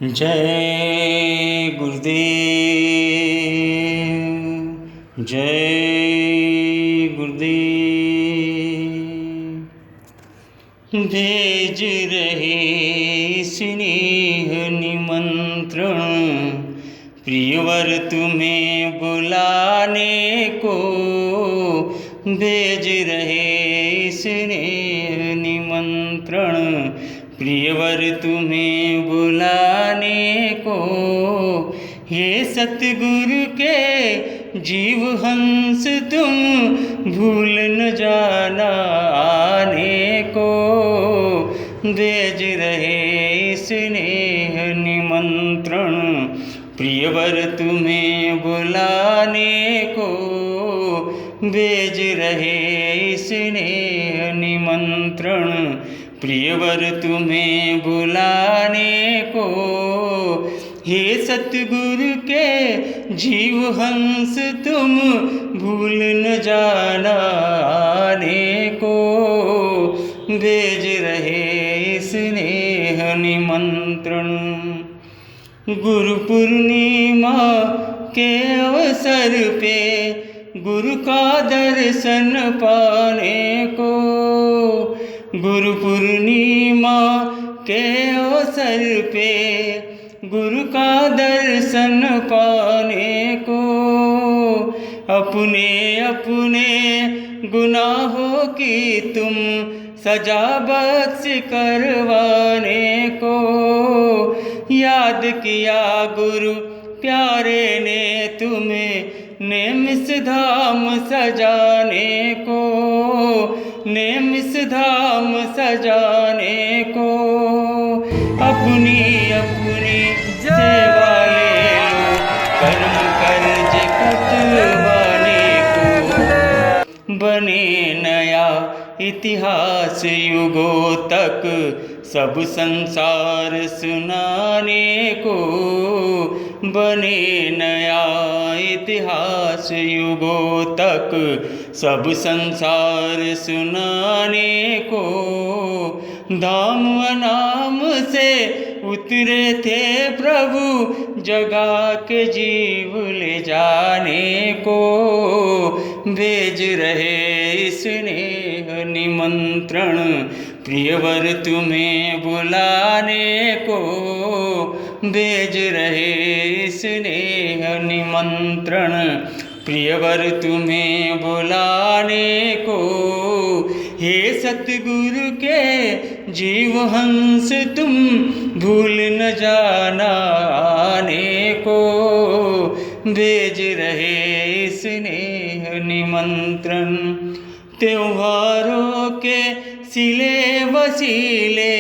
जय गुरुदेव, जय गुरुदेव। भेज रहे स्नेह निमंत्रण, प्रियवर तुम्हें बुलाने को। भेज रहे स्नेह निमंत्रण, प्रियवर तुम्हें बुलाने को। हे सतगुरु के जीव हंस तुम भूल न जाना आने को। भेज रहे स्नेह निमंत्रण, प्रियवर तुम्हें बुलाने को। भेज रहे स्नेह निमंत्रण, प्रियवर तुम्हें बुलाने को। हे सतगुरु के जीव हंस तुम भूल न जाना आने को। भेज रहे स्नेह निमंत्रण। गुरु पूर्णिमा के अवसर पे गुरु का दर्शन पाने को। गुरु पूर्णिमा के अवसर पे गुरु का दर्शन पाने को। अपने अपने गुनाहों की तुम सजा बख्श करवाने को। याद किया गुरु प्यारे ने तुम्हें नेमिष धाम सजाने को। नेमिष धाम सजाने को। अपनी अपनी सेवा ले लो, कर्म कर्ज कटवाने को। बने नया इतिहास युगों तक सब संसार सुनाने को। बने नया इतिहास युगों तक सब संसार सुनाने को। धाम अनाम से उतरे थे प्रभु, जगा के जीव ले जाने को। भेज रहे स्नेह निमंत्रण, प्रियवर तुम्हें बुलाने को। भेज रहे स्नेह निमंत्रण, प्रियवर तुम्हें बुलाने को। हे सतगुरु के जीव हंस तुम भूल न जाना आने को। भेज रहे स्नेह निमंत्रण। त्योहारों के सिले वसीले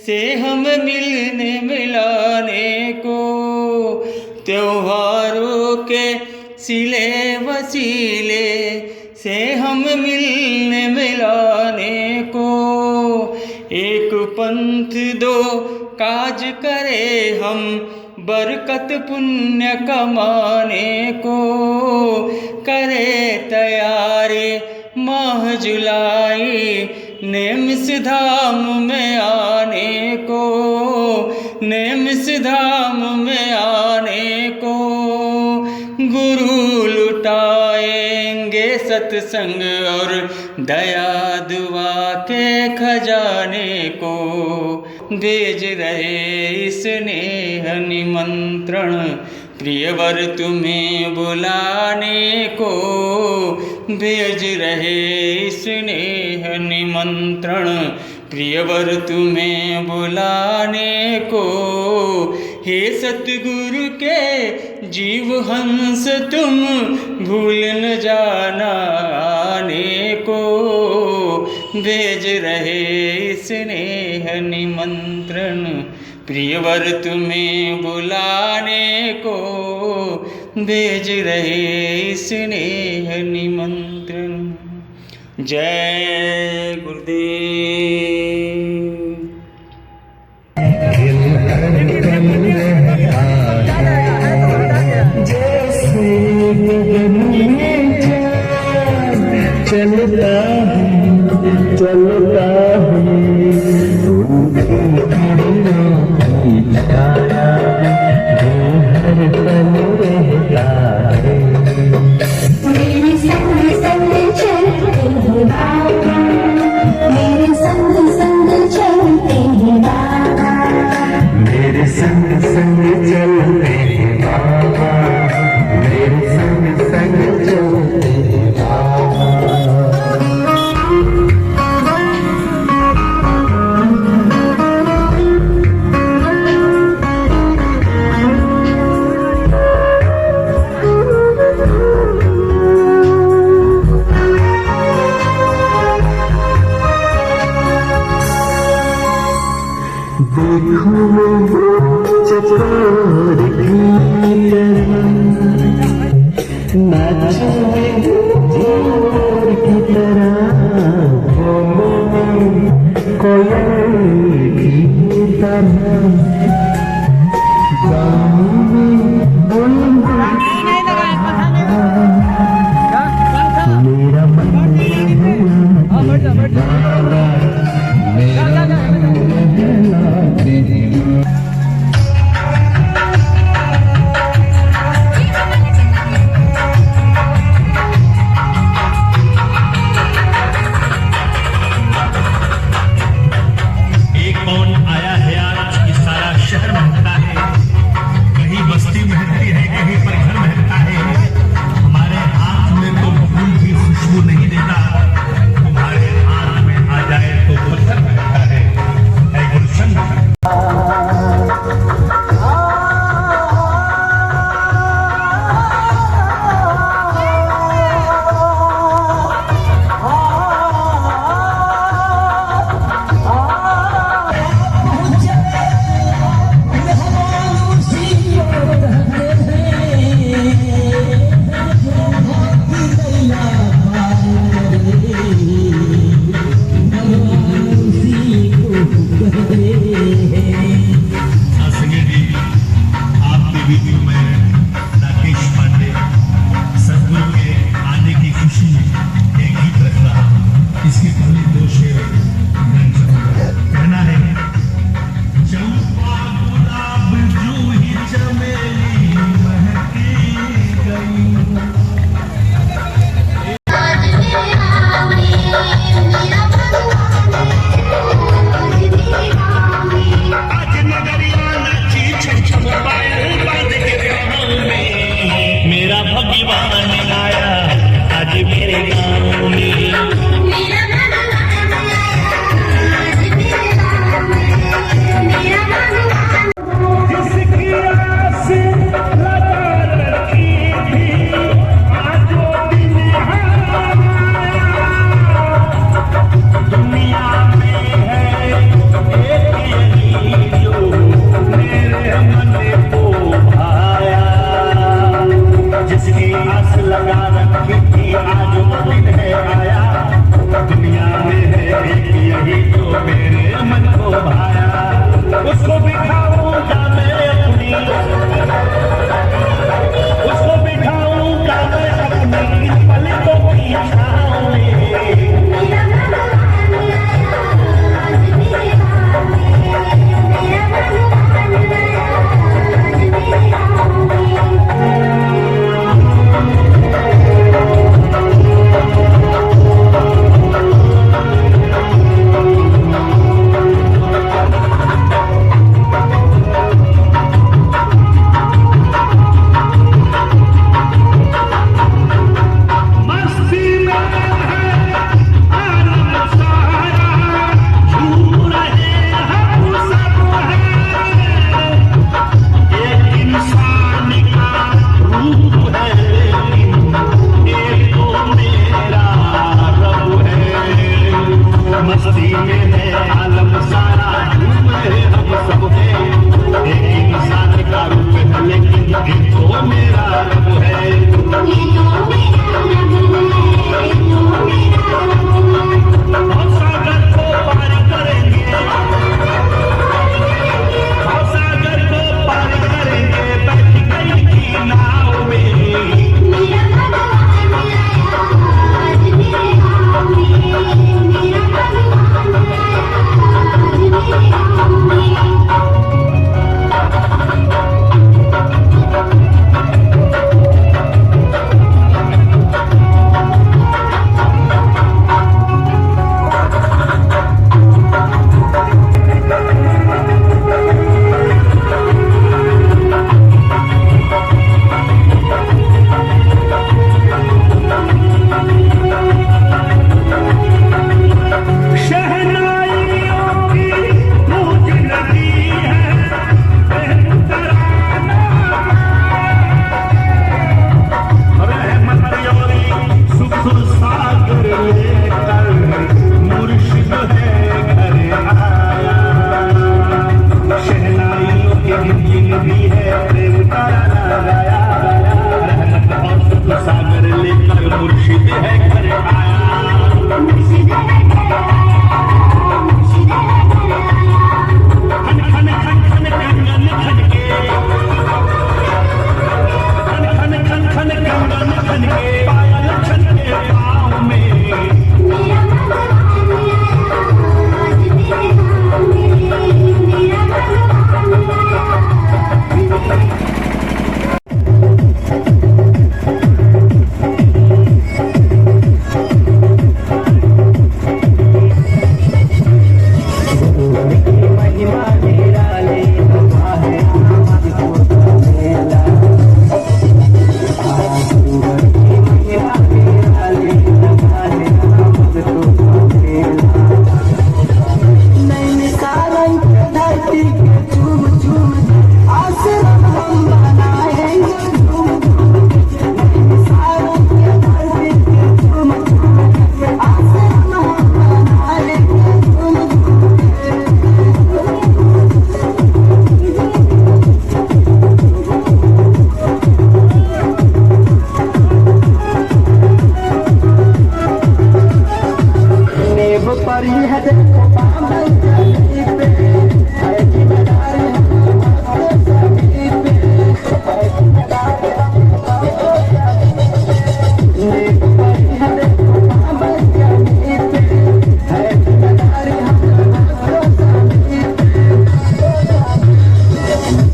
से हम मिलने मिलाने को। त्योहारों के सिले वसीले से हम मिलने मिलाने को। एक पंथ दो काज करे हम, बरकत पुण्य कमाने को। करे तैयारी माह जुलाई, नेमिष धाम में आने को। नेमिष धाम में आने को। गुरु लुटाएंगे सत्संग और दया दुआ के खजाने को। भेज रहे स्नेह निमंत्रण, प्रियवर तुम्हें बुलाने को। भेज रहे स्नेह निमंत्रण, प्रियवर तुम्हें बुलाने को। हे सतगुरु के जीव हंस तुम भूल न जाना आने को। भेज रहे स्नेह निमंत्रण, प्रियवर तुम्हें बुलाने को। भेज रहे स्नेह निमंत्रण। जय गुरुदेव। चलता चलता हूँ चकोर की तरह नाचूं चकोर की तरह कोयल की तरह मेरा मन एक कौन आया है आज, ये सारा शहर महकता है।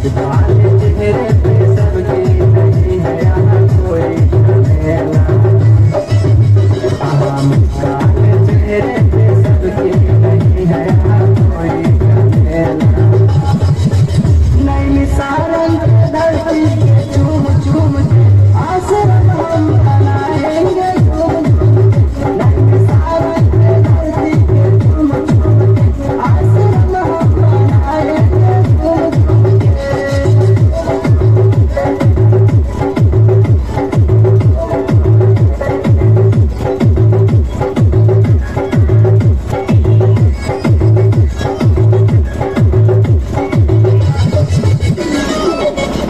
काले चेहरे पे सबकी नहीं है यहाँ कोई झमेला। काले चेहरे पे सबकी नहीं है यहाँ कोई झमेला। नैनी सारंग धरती के चूम चूम के आश्रम हम बनाएंगे झूम झूम के। नैनी सारंग धरती के चूम चूम के आश्रम हम बनाएंगे झूम झूम के।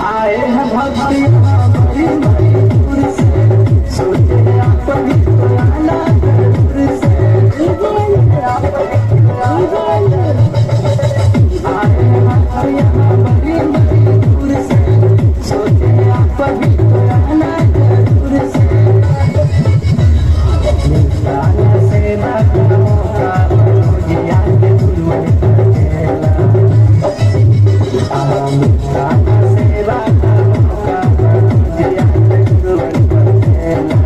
आए हैं भक्ति बड़ी बड़ी दूर से, सोचे आप भी तो आना जरूर से। आप भी तो आना। आए हैं भक्ति बड़ी बड़ी दूर से, सोचे आप भी तो आना जरूर से। मिलना सेवा का मौका जिया के दुर्मन करेला। मिलना सेवा का मौका जिया के दुर्मन करेला।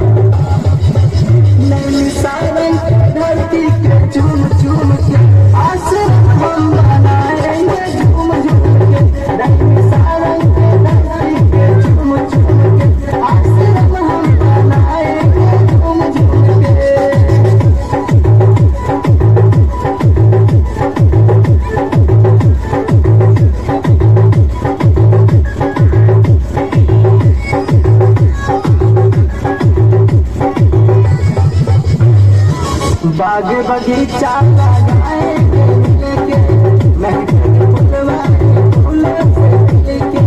नैनी सारंग धरती के चूम चूम के आश्रम हम बनाएंगे झूम झूम के। नैनी सारंग धरती के चूम चूम के आश्रम हम बनाएंगे झूम झूम के। बाग बगीचा लगाएंगे मिलके, महके फुलवा फूलों से मिलके।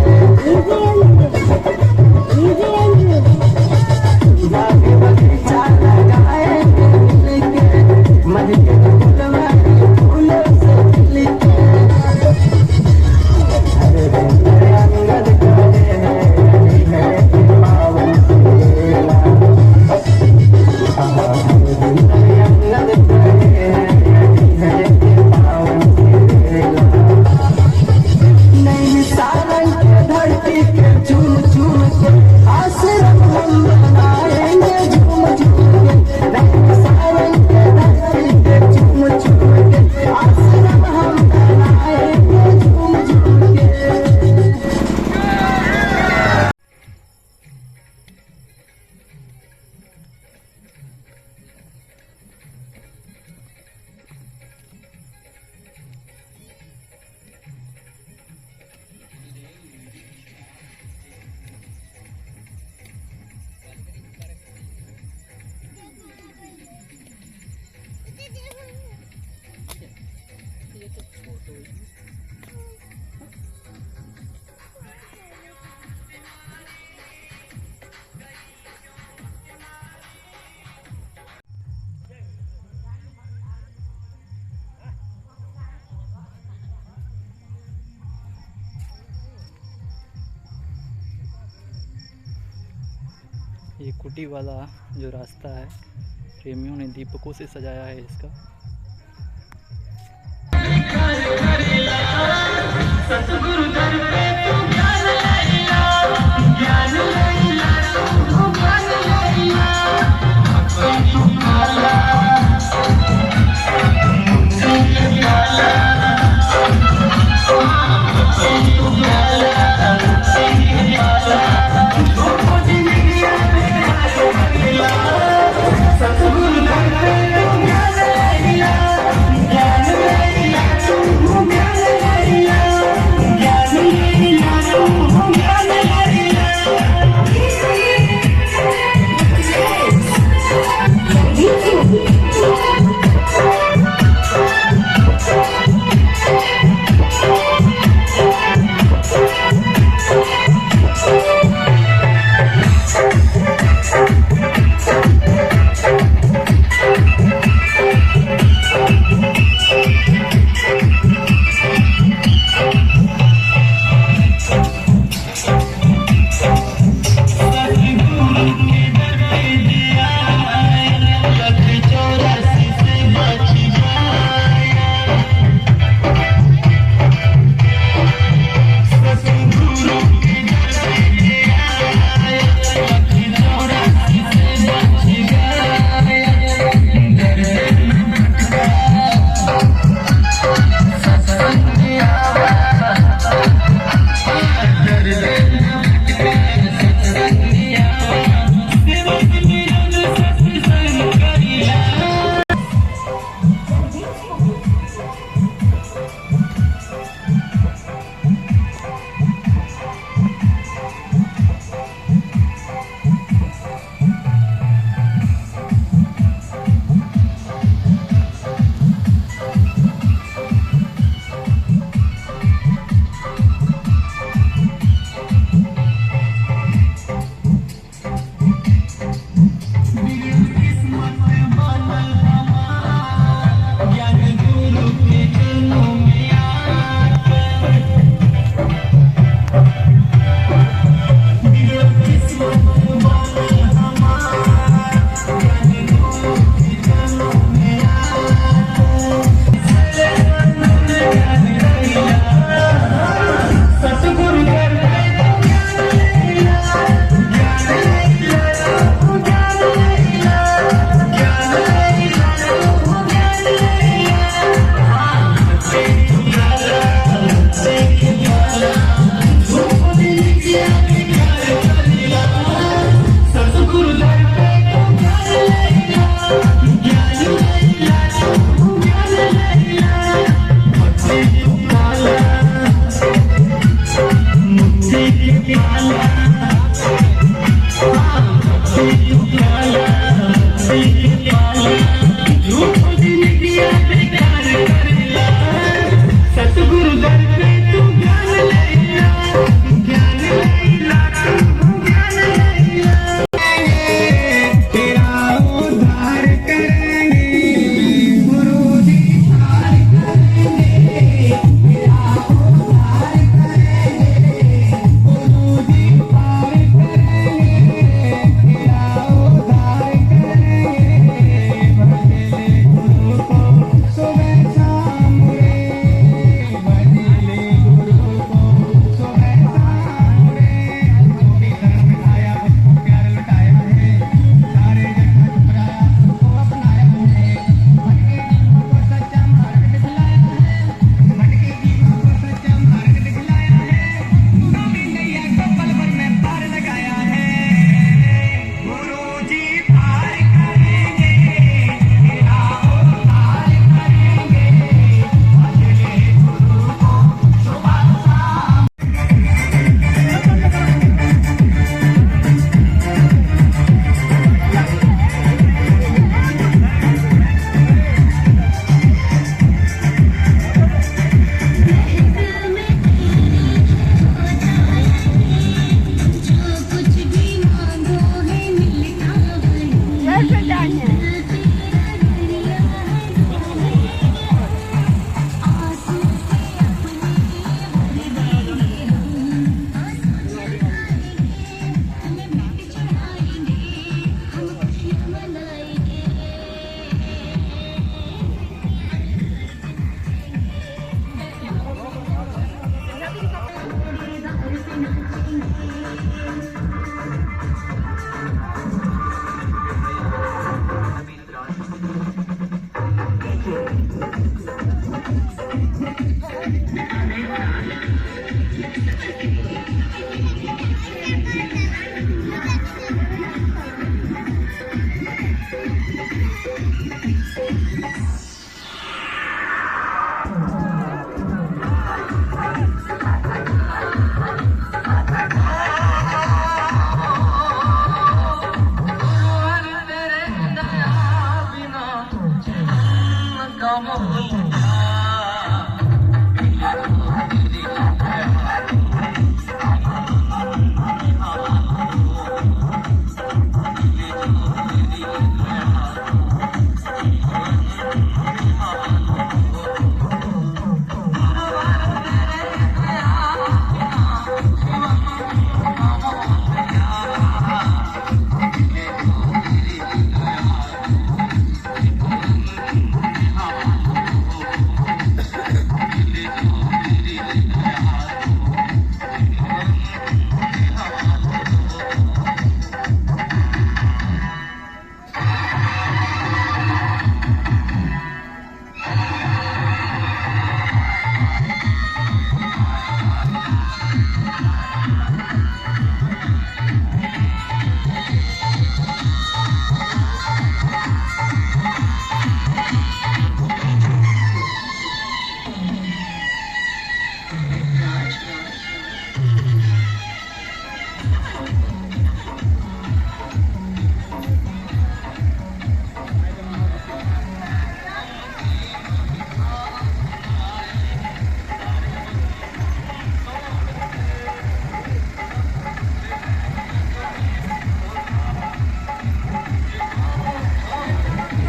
बाग बगीचा लगाएंगे मिलके, महके फुलवा फूलों से मिलके। हरे हरे अंगद करे हैं पावन सेला। नैनी सारंग धरती के चूम चूम के आश्रम हम बनाएंगे झूम झूम के। नैनी सारंग धरती के चूम चूम के आश्रम हम बनाएंगे झूम झूम के। ये कुटी वाला जो रास्ता है, प्रेमियों ने दीपकों से सजाया है इसका। सतगुरु दर पे तू ज्ञान लैला, ज्ञान लैला तू ज्ञान लैला। कोई तू काला मुझे काला, कोई तू काला मुझे काला। तुमको जिंदगी में लैला, सतगुरु दर पे तू ज्ञान लैला, ज्ञान लैला तू ज्ञान लैला।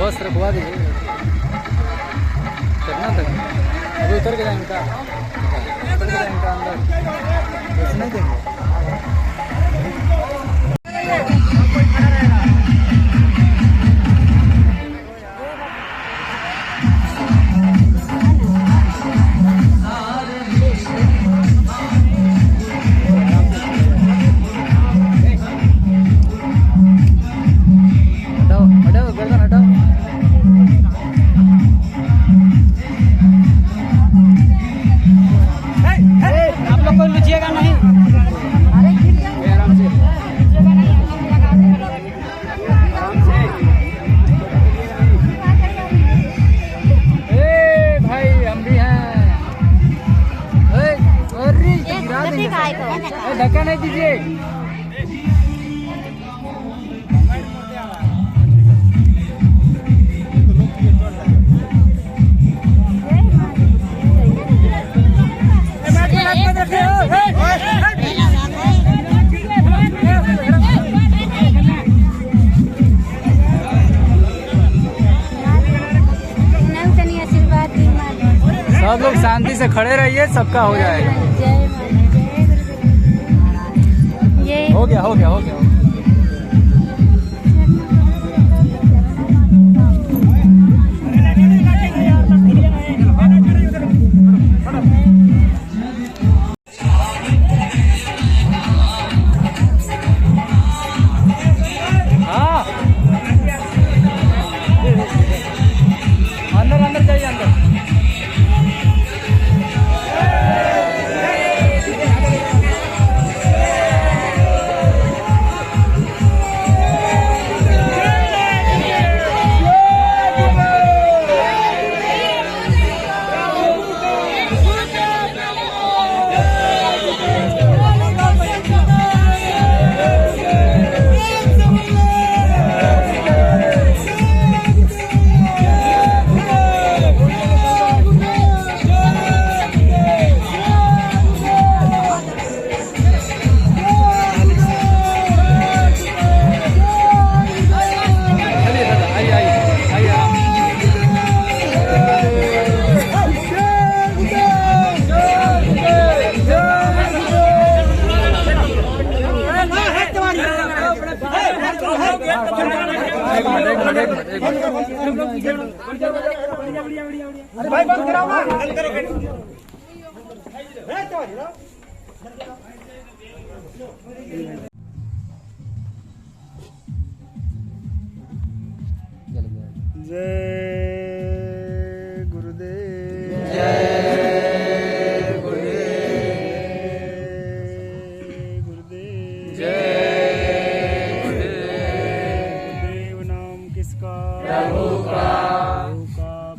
बस रखवा दीजिए कितना तक अभी उतर के जाएंगे का उतर के जाएंगे का अंदर बस नहीं देंगे। हटाओ हटाओ गर्दन हटाओ। आप लोग कोई लुचिएगा नहीं, आराम से भाई हम भी हैं। धक्का नहीं दीजिए। सब लोग शांति से खड़े रहिए, सबका हो जाएगा। हो गया हो गया हो गया। हाँ अंदर अंदर जाइए अंदर। भाई बंद कराओ ना। जय गुरुदेव जय गुरुदेव जय गुरुदेव नाम किसका प्रभु का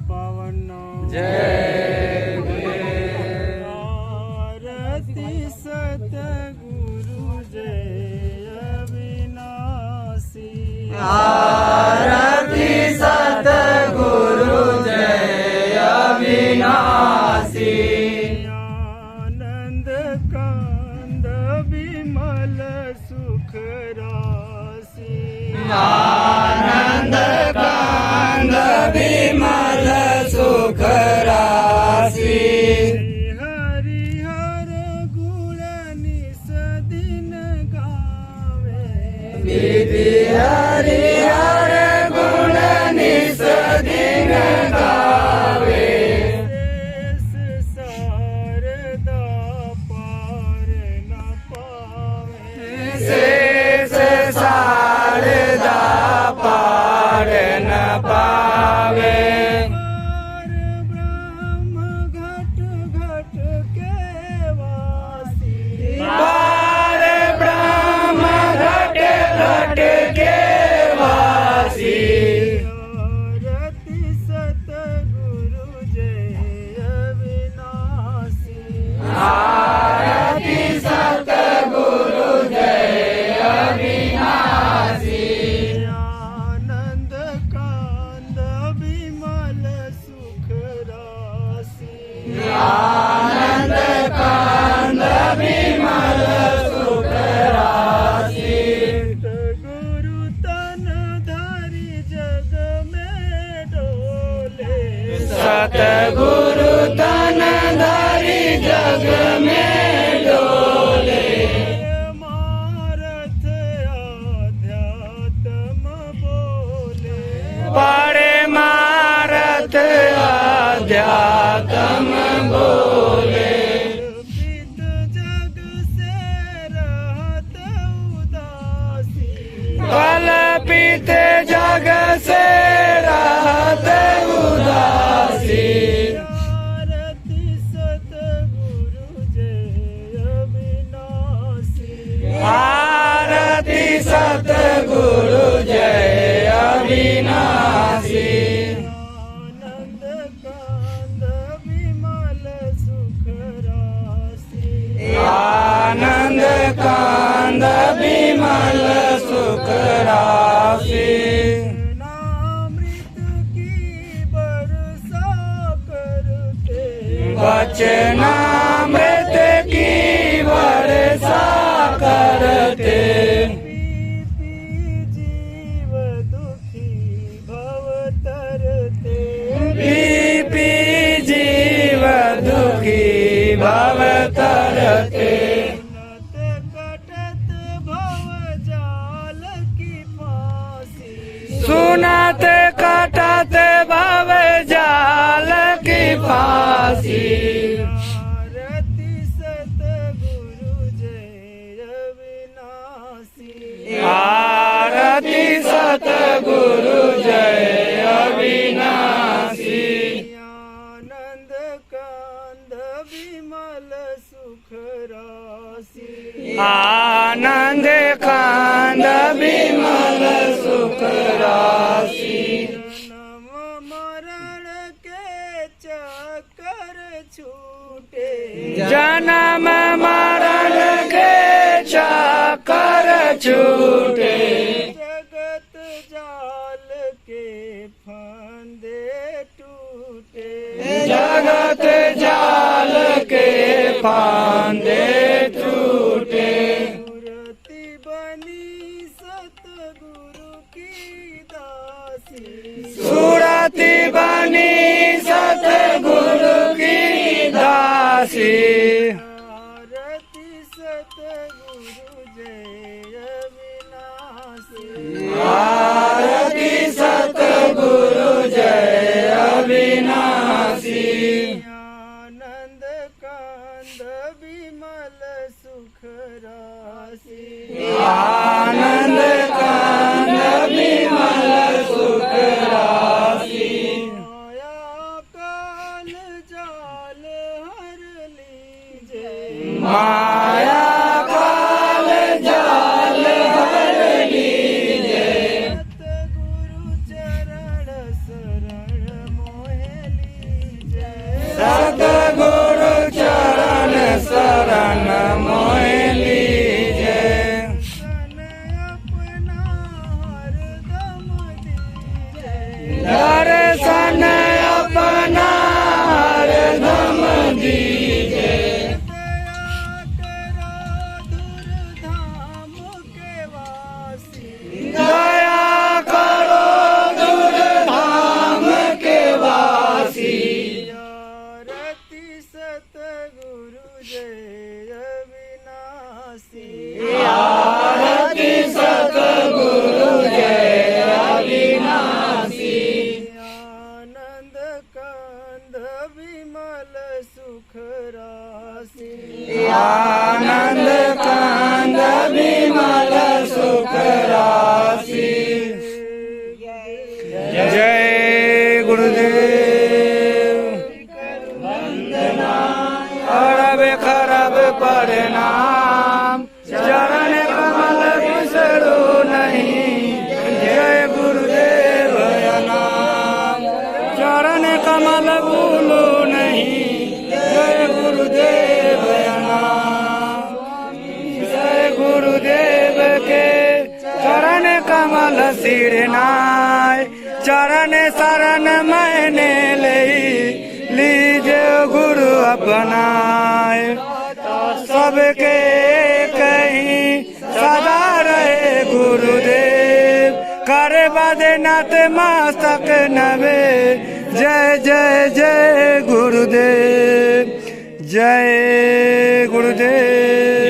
पावन नाम जय गुरुदेव। आरती सतगुरु जय अविनाशी आरती सतगुरु जय अविनाशी। आनंद कांद विमल सुख राशि आनंद कांद विमल सुख राशि। हरिहर गुण निस दिन गावे विधि हरिहर गुण निस दिन गावे। शेष शारदा पार न पावे शेष शारदा पार न पावे। ब्रह्म घट घट के वासी पार ब्रह्म घट घट के वासी। कांद विमल सुख राशि वचनामृत की वर्षा करते वचनामृत की वर्षा करते पी जीव दुखी भव तरते पी जीव दुखी भव तरते सुनत कटत भव जाल की फांसी आरती सतगुरु जय अविनाशी आनंद कांद विमल सुख राशि आनंद कांद विमल सुख राशि जन्म मरण के चक्कर छूटे जन्म मरण के चक्कर छूटे जगत जाल के फंदे टूटे जगत जाल के फांदे टूटे मूर्ति बनी सतगुरु की दासी सूरति बनी सतगुरु की दासी आरती सतगुरु जय अविनाशी आरती सतगुरु जय अविनाशी आनंद कांद विमल सुख राशि आनंद कांद विमल सुख राशि माया काल जाल हर लीजे माया काल जाल हर लीजे सतगुरु चरण शरण मोह लीजे सतगुरु चरण शरण मोह लीजे सन अपना हरदम दीजे दर्शन अपना हरदम दीजे दया करो दूर धाम के वासी दया करो दूर धाम के वासी आरती सतगुरु जय अविनाशी आरती सतगुरु जय अविनाशी आनंद कांद विमल सुख राशि आनंद कांद विमल सुख राशि जय गुरुदेव अरब खरब प्रणाम चरण कमल बिसरो नहीं जय गुरुदेव नाम चरण कमल भूलो नहीं जय गुरुदेव नाम जय गुरुदेव के चरण कमल सिरनाय चरण शरण मैंने लीजे गुरु अपनाए सबके कहीं सदा रहे गुरुदेव कर बदनाथ मस्तक नवे जय जय जय गुरुदेव जय गुरुदेव।